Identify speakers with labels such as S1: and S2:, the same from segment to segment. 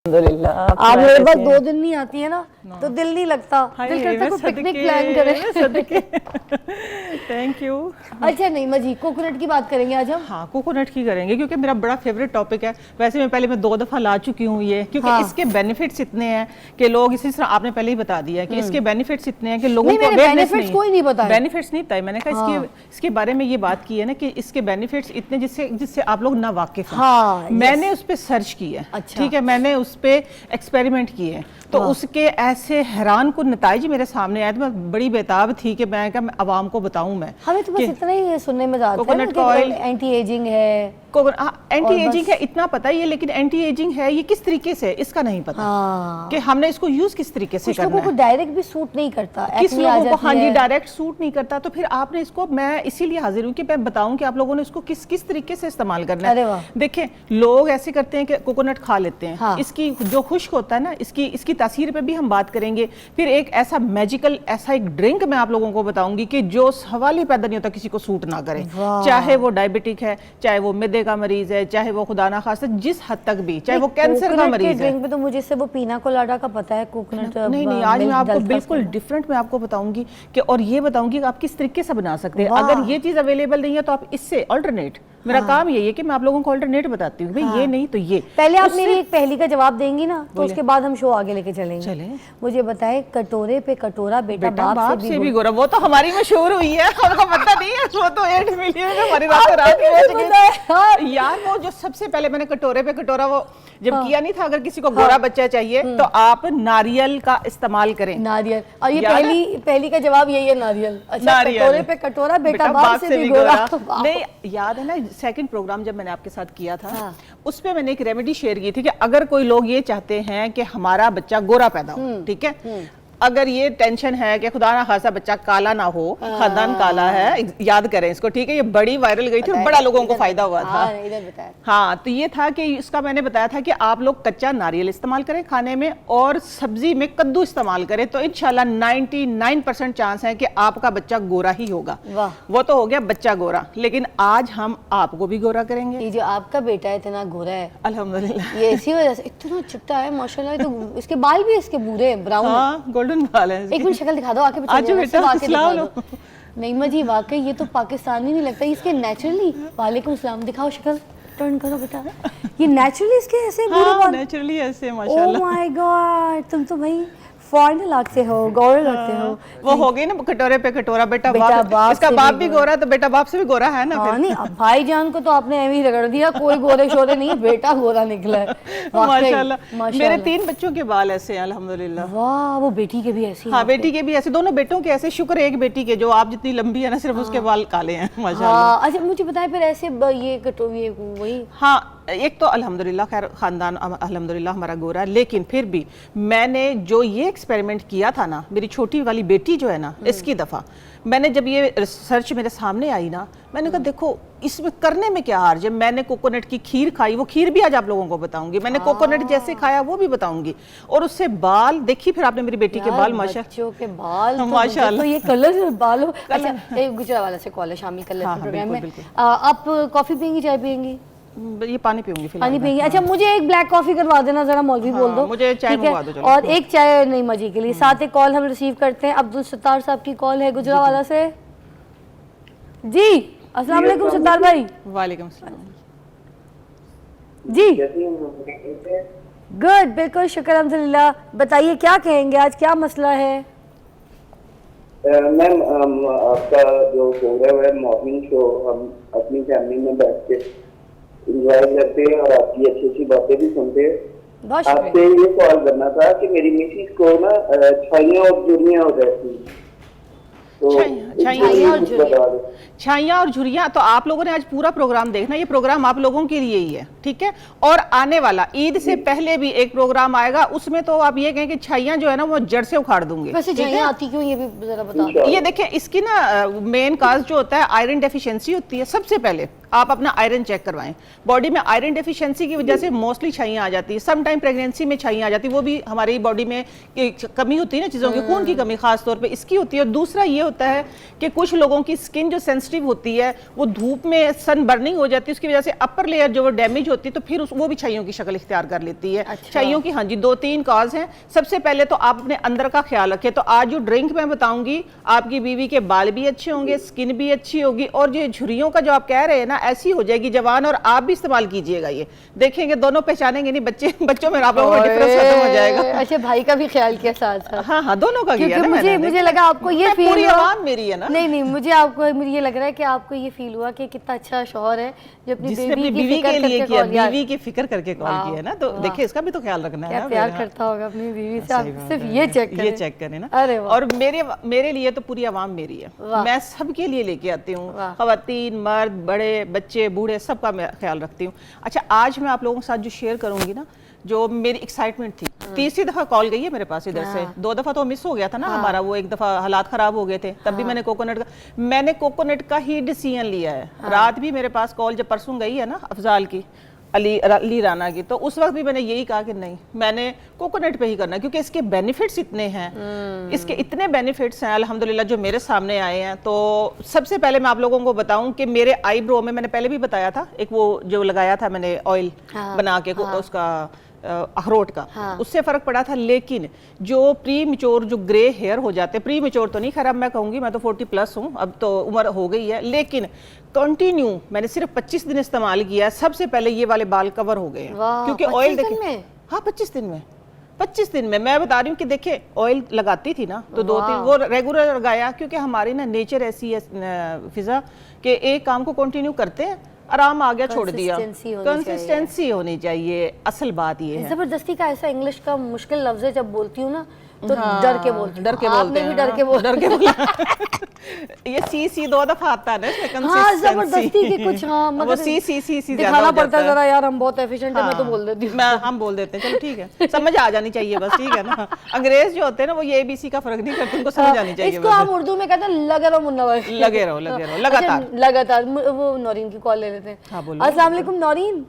S1: अल्हम्दुलिल्लाह।
S2: आप मेरे पास 2 दिन नहीं आती है ना तो दिल नहीं लगता, दिल करता है कोई पिकनिक प्लान करें।
S1: Thank you.
S2: अच्छा नहीं जी, कोकोनट की बात करेंगे आज हम।
S1: हाँ, कोकोनट की करेंगे क्योंकि मेरा बड़ा फेवरेट टॉपिक है। वैसे मैं पहले 2 दफ़ा ला चुकी हूँ ये, क्योंकि
S2: हाँ।
S1: इसके बेनिफिट्स इतने हैं कि लोग इसी तरह आपने पहले ही बता दिया कि इसके बेनिफिट्स इतने हैं कि लोगों को
S2: बेनिफिट्स कोई नहीं बताया।
S1: बेनिफिट्स नहीं बताए। मैंने कहा इसके बारे में ये बात की है ना कि इसके बेनिफिट्स इतने जिससे आप लोग ना वाकिफ हैं। मैंने उस पर सर्च की है, ठीक है, मैंने उस पर एक्सपेरिमेंट किए, तो उसके ऐसे हैरान कुन नताइज मेरे सामने आए तो मैं बड़ी बेताब थी कि मैं आवाम को बताऊं। मैं
S2: हमें तो बस इतना ही सुनने में आता है कि एंटी एजिंग है,
S1: एंटी एजिंग है इतना पता ही है, लेकिन एंटी एजिंग है ये किस तरीके से इसका नहीं पता कि हमने इसको यूज किस तरीके से करना है।
S2: कुछ लोगों को डायरेक्ट भी सूट नहीं करता,
S1: किस लोगों को हाँ जी डायरेक्ट सूट नहीं करता, तो फिर आपने इसको, मैं इसीलिए हाजिर हूँ कि मैं बताऊं कि आप लोगों ने इसको किस तरीके से इस्तेमाल करना है। देखें, लोग ऐसे करते हैं कि कोकोनट खा लेते हैं, हाँ। इसकी जो खुश्क होता है ना, इसकी तासीर पे भी हम बात करेंगे। फिर एक ऐसा मैजिकल ऐसा एक ड्रिंक मैं आप लोगों को बताऊंगी कि जो सवाल ही पैदा नहीं होता किसी को सूट ना करे, चाहे वो डायबिटिक है, चाहे वो मैदे का मरीज है, चाहे वो खुदा ना खास्ता जिस हद तक भी, चाहे वो कैंसर का मरीज है।
S2: ड्रिंक में तो मुझे से वो पीना कोलाडा का पता है, कोकोनट
S1: नहीं, आज मैं आपको बिल्कुल डिफरेंट मैं आपको बताऊंगी कि, और ये बताऊंगी कि आप किस तरीके से बना सकते हैं। अगर ये चीज अवेलेबल नहीं है तो आप इससे अल्टरनेट, मेरा काम यही है कि मैं आप लोगों को अल्टरनेट बताती हूँ, भाई ये नहीं तो ये।
S2: पहले आप मेरी एक पहली का जवाब देंगी ना, तो उसके बाद हम शो आगे लेके चलेंगे। मुझे बताए, कटोरे पे कटोरा बेटा बाप से भी गोरा।
S1: वो तो हमारी मशहूर हुई है, आपको पता नहीं है, वो तो 8 मिलियन हमारी रात यार। वो जो सबसे पहले मैंने कटोरे पे कटोरा वो जब किया नहीं था, अगर किसी को गोरा बच्चा चाहिए तो आप नारियल का इस्तेमाल करें।
S2: नारियल, और ये पहली का जवाब यही है, नारियल। अच्छा, कटोरे पे कटोरा बेटा बाप से भी गोरा।
S1: नहीं, याद है ना सेकंड प्रोग्राम जब मैंने आपके साथ किया था, उस पे मैंने एक रेमेडी शेयर की थी कि अगर कोई लोग ये चाहते हैं कि हमारा बच्चा गोरा पैदा हो, ठीक है, अगर ये टेंशन है कि खुदा ना खासा बच्चा काला ना हो, खानदान काला है, याद करें इसको, ठीक है, ये बड़ी वायरल गई थी और बड़ा लोगों को फायदा हुआ था। हाँ, तो ये था कि इसका मैंने बताया था कि आप लोग कच्चा नारियल इस्तेमाल करें खाने में और सब्जी में कद्दू इस्तेमाल करें, तो इंशाल्लाह 99% चांस है कि आपका बच्चा गोरा ही होगा। वो तो हो गया बच्चा गोरा, लेकिन आज हम आपको भी गोरा करेंगे।
S2: ये जो आपका बेटा है इतना गोरा है,
S1: अल्हम्दुलिल्लाह,
S2: ये इसी वजह से इतना चिट्टा है माशाल्लाह। तो इसके बाल भी इसके भूरे ब्राउन,
S1: बाल है।
S2: एक मिनट शक्ल दिखा दो, आके नहीं जी, वाकई ये तो पाकिस्तानी नहीं लगता, इसके नेचुरली। वालेकुम सलाम, दिखाओ शक्ल, टर्न करो बेटा। ये नेचुरली इसके ऐसे पूरे बाल,
S1: नेचुरली ऐसे माशाल्लाह।
S2: ओह माय गॉड, तुम तो भाई फॉरेन लगते हो, गोरे लगते हो।
S1: वो हो गई ना कटोरे पे कटोरा बेटा बाप, इसका बाप भी गोरा तो बेटा बाप से भी गोरा है ना।
S2: हाँ, नहीं, भाईजान को तो आपने ऐसे ही रगड़ दिया, कोई गोरे शोरे नहीं, बेटा गोरा निकला है
S1: माशाल्लाह। मेरे 3 बच्चों के बाल ऐसे हैं अल्हम्दुलिल्लाह।
S2: वाह, वो बेटी के भी ऐसे?
S1: हाँ, बेटी के भी ऐसे, दोनों बेटों के ऐसे। शुक्र है एक बेटी के जो आप जितनी लंबी है ना, सिर्फ उसके बाल काले हैं माशाल्लाह।
S2: अच्छा, मुझे बताएं फिर ऐसे ये कटोरी वही।
S1: हाँ, एक तो अल्हम्दुलिल्लाह खैर खानदान अल्हम्दुलिल्लाह हमारा गोरा, लेकिन फिर भी मैंने जो ये एक्सपेरिमेंट किया था ना, मेरी छोटी वाली बेटी जो है ना, इसकी दफ़ा मैंने जब ये रिसर्च मेरे सामने आई ना, मैंने कहा देखो इसमें करने में क्या हार्ज है। मैंने कोकोनट की खीर खाई, वो खीर भी आज आप लोगों को बताऊंगी, मैंने कोकोनट जैसे खाया वो भी बताऊंगी, और उससे बाल देखी फिर आपने मेरी बेटी के बाल
S2: बच्चों के बाल
S1: माशाल्लाह,
S2: तो ये कलर बालों। अच्छा, एक गुजरावाला से कॉल है, शामी कलर प्रोग्राम में। आप कॉफी पियेंगी, चाय पियेंगी?
S1: ये पानी पीऊंगी फिलहाल।
S2: पानी पियेंगी? अच्छा, मुझे एक ब्लैक कॉफी करवा देना जरा, मौलवी बोल दो।
S1: मुझे चाय मंगवा दो,
S2: और एक चाय नहीं मजी के लिए। साथ एक कॉल हम रिसीव करते हैं, अब्दुल सत्तार साहब की कॉल है गुजरावाला से। जी अस्सलाम वालेकुम सत्तार भाई।
S1: वालेकुम सलाम
S2: जी। गुड, बिल्कुल शुक्र अल्हम्दुलिल्लाह। बताइए क्या कहेंगे, आज क्या मसला है?
S3: मैम, आपका जो प्रोग्राम है मॉर्निंग शो, हम अपनी फैमिली में बैठ के इंजॉय करते हैं और आपकी अच्छी अच्छी बातें भी सुनते हैं। आपसे ये सवाल करना था कि मेरी मिसेस को ना छाइयाँ और झुर्रियाँ हो जाती हैं, तो
S1: छाइयाँ और झुर्रियाँ। तो आप लोगों ने आज पूरा प्रोग्राम देखना, ये प्रोग्राम आप लोगों के लिए ही है, ठीक है। और आने वाला ईद से पहले भी एक प्रोग्राम आएगा, उसमें तो आप ये कहें कि छाइयाँ जो है ना वो जड़ से उखाड़ दूंगी।
S2: वैसे छाइयाँ आती क्यों, ये भी जरा बता।
S1: ये देखिए, इसकी ना मेन काज जो होता है आयरन डेफिशिएंसी होती है। सबसे पहले आप अपना आयरन चेक करवाएं। बॉडी में आयरन डेफिशिएंसी की वजह से मोस्टली छाइयाँ आ जाती है, सम टाइम प्रेगनेंसी में छाइयाँ आ जाती है, वो भी हमारी बॉडी में कमी होती है ना चीज़ों की, खून की कमी खास तौर पे इसकी होती है। और दूसरा ये होता है कि कुछ लोगों की स्किन जो सेंसिटिव होती है वो धूप में सन बर्निंग हो जाती है, उसकी वजह से अपर लेयर जो डैमेज होती है तो फिर वो भी छाइयों की शक्ल इख्तियार कर लेती है। छाइयों की हाँ जी 2-3 कॉज हैं। सबसे पहले तो आप अपने अंदर का ख्याल रखें। तो आज जो ड्रिंक मैं बताऊंगी, आपकी बीवी के बाल भी अच्छे होंगे, स्किन भी अच्छी होगी, और जो झुर्रियों का जो आप कह रहे हैं ना ऐसी हो जाएगी जवान, और आप भी इस्तेमाल कीजिएगा, ये देखेंगे दोनों पहचानेंगे नहीं, बच्चों में आप लोगों का डिफरेंस खत्म हो जाएगा।
S2: अच्छा भाई का भी ख्याल किया साथ साथ।
S1: हाँ हाँ दोनों का किया
S2: क्योंकि मुझे लगा आपको ये फील
S1: पूरी
S2: हुआ,
S1: आवाम मेरी है ना।
S2: नहीं मुझे ये लग रहा है कि आपको ये फील हुआ कि कितना अच्छा शौहर है जो अपनी
S1: बीवी के लिए किया, बीवी की फिक्र करके कॉल किया है ना। तो देखिए इसका भी तो ख्याल रखना है ना,
S2: प्यार करता होगा अपनी बीवी से। आप सिर्फ ये चेक करें
S1: ना।
S2: अरे
S1: और मेरे लिए तो पूरी आवाम मेरी है, मैं सबके लिए लेके आती हूँ, खवातीन मर्द बड़े बच्चे बूढ़े सबका मैं ख्याल रखती हूँ। अच्छा आज मैं आप लोगों के साथ जो शेयर करूंगी ना, जो मेरी एक्साइटमेंट थी, तीसरी दफा कॉल गई है मेरे पास इधर से। 2 दफा तो मिस हो गया था ना हमारा, वो एक दफा हालात खराब हो गए थे, तब भी मैंने कोकोनट का ही डिसीजन लिया है। रात भी मेरे पास कॉल जब परसों गई है ना अफजाल की, अली राना की, तो उस वक्त भी मैंने यही कहा कि नहीं मैंने कोकोनट पे ही करना है, क्योंकि इसके बेनिफिट्स इतने हैं, इसके इतने बेनिफिट्स हैं अल्हम्दुलिल्लाह जो मेरे सामने आए हैं। तो सबसे पहले मैं आप लोगों को बताऊं कि मेरे आईब्रो में मैंने पहले भी बताया था, एक वो जो लगाया था मैंने ऑयल बना के उसका अखरोट का, उससे फर्क पड़ा था। लेकिन जो प्री मेच्योर जो ग्रे हेयर हो जाते, प्री मेच्योर तो नहीं, खैर अब मैं कहूंगी मैं तो 40+ हूँ, अब तो उम्र हो गई है, लेकिन कंटिन्यू मैंने सिर्फ 25 दिन इस्तेमाल किया है, सबसे पहले ये वाले बाल कवर हो गए हैं। क्योंकि ऑयल देखिए, हाँ 25 दिन में मैं बता रही हूँ कि देखिए ऑयल लगाती थी ना तो 2-3 वो रेगुलर लगाया, क्योंकि हमारी ना नेचर ऐसी है फिजा कि एक काम को कंटिन्यू करते हैं, आराम आ गया छोड़ दिया, कंसिस्टेंसी होनी चाहिए, असल बात ये है।
S2: जबरदस्ती का ऐसा इंग्लिश का मुश्किल लफ्ज है, जब बोलती हूँ ना तो डर के बोलते हैं, डर के बोला
S1: ये सी 2 दफा आता है ना इसमें,
S2: हाँ जबरदस्ती की कुछ, हाँ
S1: मतलब सी
S2: दिखाना पड़ता है जरा, यार हम बहुत एफिशिएंट है, मैं तो बोल देती हूँ,
S1: हम बोल देते हैं, चलो ठीक है, समझ आ जानी चाहिए बस, ठीक है ना। अंग्रेज जो होते हैं ना वो ये ABC का फर्क नहीं करते, उनको समझ आनी चाहिए।
S2: इसको हम उर्दू में कहते हैं लगे रहो मुन्ना भाई,
S1: लगे रहो
S2: लगातार। वो नौरीन की कॉल ले लेते हैं। अस्सलाम वालेकुम नौरीन।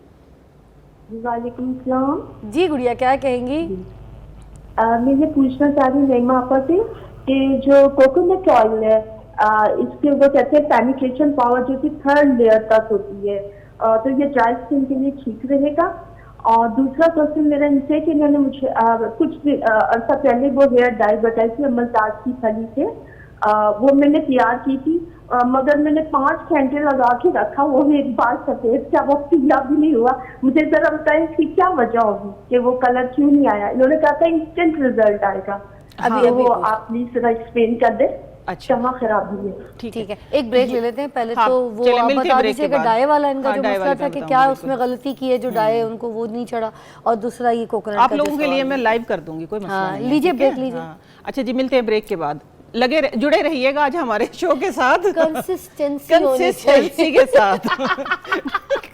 S4: वालेकुम सलाम
S2: जी गुड़िया, क्या कहेंगी?
S4: मैं ये पूछना चाह रही हूँ नईमा आपा से कि जो कोकोनट ऑयल है इसके वो कहते हैं पेनिट्रेशन पावर जो कि 3rd लेयर तक होती है, तो ये ड्राई स्किन के लिए ठीक रहेगा? और दूसरा क्वेश्चन मेरा इनसे कि इन्होंने मुझे कुछ अर्सा पहले वो हेयर डाई बताई थी अमलताज की फली से, वो मैंने तैयार की थी, मगर मैंने 5 घंटे लगा के रखा, वो भी एक बार सफेद क्या वो पीला भी नहीं हुआ। मुझे जरा बताएं इसकी क्या वजह होगी कि वो कलर क्यों नहीं आया? इन्होंने कहा था इंस्टेंट रिजल्ट आएगा। अभी वो आप प्लीज जरा एक्सप्लेन कर दे।
S1: अच्छा
S4: क्षमा खराबी है।
S2: ठीक है, एक ब्रेक ले लेते हैं पहले। तो वो आप बता दीजिएगा डाई वाला इनका जो मसला था कि क्या उसमें गलती की है, जो डाई है उनको वो नहीं चढ़ा, और दूसरा ये कोकोनट
S1: आप लोगों के लिए मैं लाइव कर दूंगी, कोई मसला नहीं।
S2: लीजिए ब्रेक लीजिए।
S1: अच्छा जी, मिलते हैं ब्रेक के बाद। जुड़े रहिएगा आज हमारे शो के साथ,
S2: कंसिस्टेंसी
S1: के साथ।